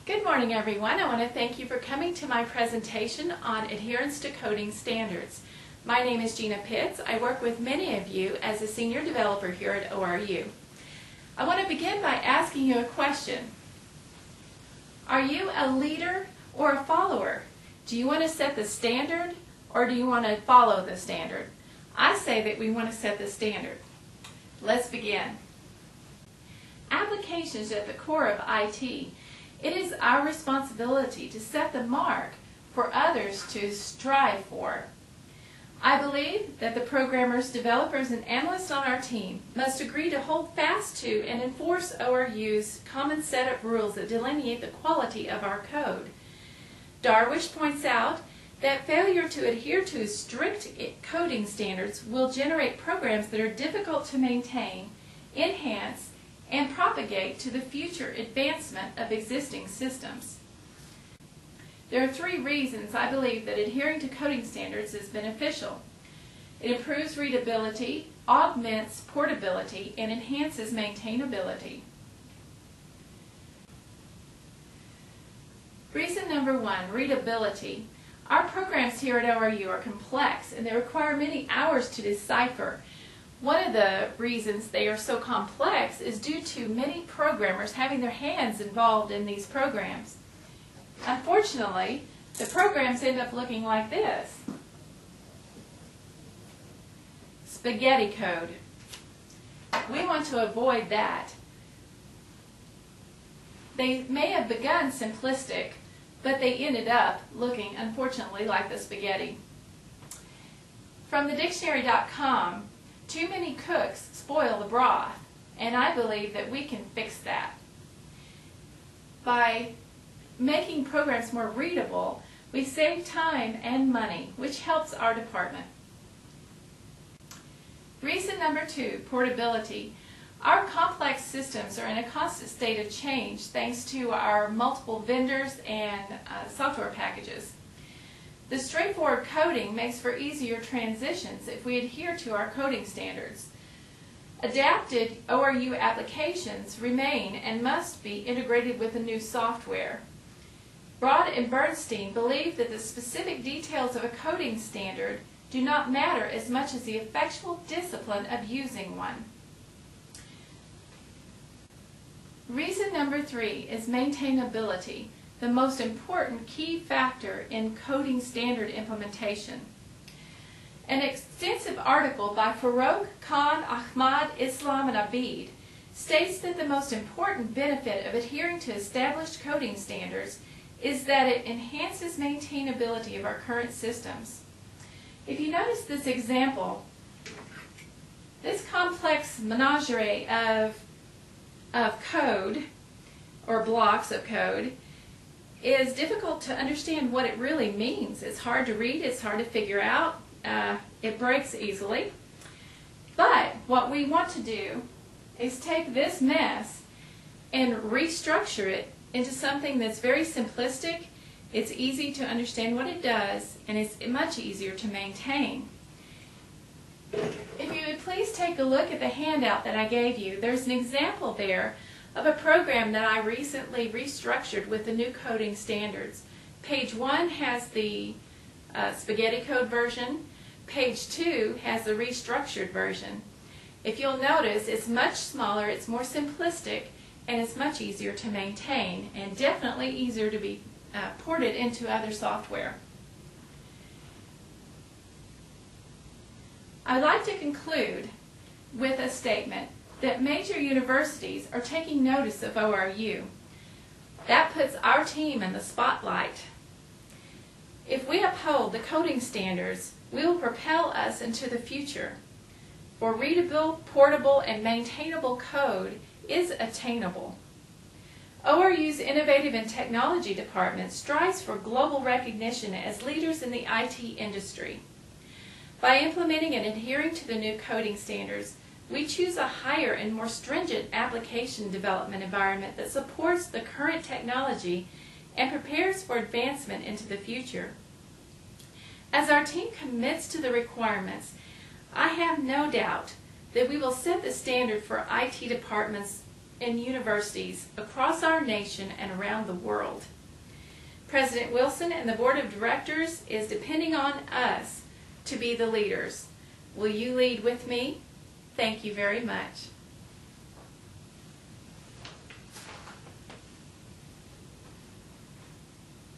Good morning, everyone. I want to thank you for coming to my presentation on adherence to coding standards. My name is Gina Pitts. I work with many of you as a senior developer here at ORU. I want to begin by asking you a question. Are you a leader or a follower? Do you want to set the standard or do you want to follow the standard? I say that we want to set the standard. Let's begin. Applications at the core of IT. It is our responsibility to set the mark for others to strive for. I believe that the programmers, developers, and analysts on our team must agree to hold fast to and enforce ORU's common set of rules that delineate the quality of our code. Darwish points out that failure to adhere to strict coding standards will generate programs that are difficult to maintain, enhance, and propagate to the future advancement of existing systems. There are 3 reasons I believe that adhering to coding standards is beneficial. It improves readability, augments portability, and enhances maintainability. Reason number 1, readability. Our programs here at ORU are complex and they require many hours to decipher. One of the reasons they are so complex is due to many programmers having their hands involved in these programs. Unfortunately, the programs end up looking like this. Spaghetti code. We want to avoid that. They may have begun simplistic, but they ended up looking, unfortunately, like the spaghetti. From thedictionary.com, too many cooks spoil the broth, and I believe that we can fix that. By making programs more readable, we save time and money, which helps our department. Reason number 2, portability. Our complex systems are in a constant state of change thanks to our multiple vendors and software packages. The straightforward coding makes for easier transitions if we adhere to our coding standards. Adapted ORU applications remain and must be integrated with the new software. Broad and Bernstein believe that the specific details of a coding standard do not matter as much as the effectual discipline of using one. Reason number 3 is maintainability, the most important key factor in coding standard implementation. An extensive article by Farouk, Khan, Ahmad, Islam, and Abid states that the most important benefit of adhering to established coding standards is that it enhances maintainability of our current systems. If you notice this example, this complex menagerie of code, or blocks of code, is difficult to understand what it really means. It's hard to read, it's hard to figure out, it breaks easily. But what we want to do is take this mess and restructure it into something that's very simplistic, it's easy to understand what it does, and it's much easier to maintain. If you would please take a look at the handout that I gave you, there's an example there of a program that I recently restructured with the new coding standards. Page 1 has the spaghetti code version. Page 2 has the restructured version. If you'll notice, it's much smaller, it's more simplistic, and it's much easier to maintain, and definitely easier to be ported into other software. I'd like to conclude with a statement that major universities are taking notice of ORU. That puts our team in the spotlight. If we uphold the coding standards, we will propel us into the future. For readable, portable, and maintainable code is attainable. ORU's Innovative and Technology Department strives for global recognition as leaders in the IT industry. By implementing and adhering to the new coding standards, we choose a higher and more stringent application development environment that supports the current technology and prepares for advancement into the future. As our team commits to the requirements, I have no doubt that we will set the standard for IT departments in universities across our nation and around the world. President Wilson and the Board of Directors is depending on us to be the leaders. Will you lead with me? Thank you very much.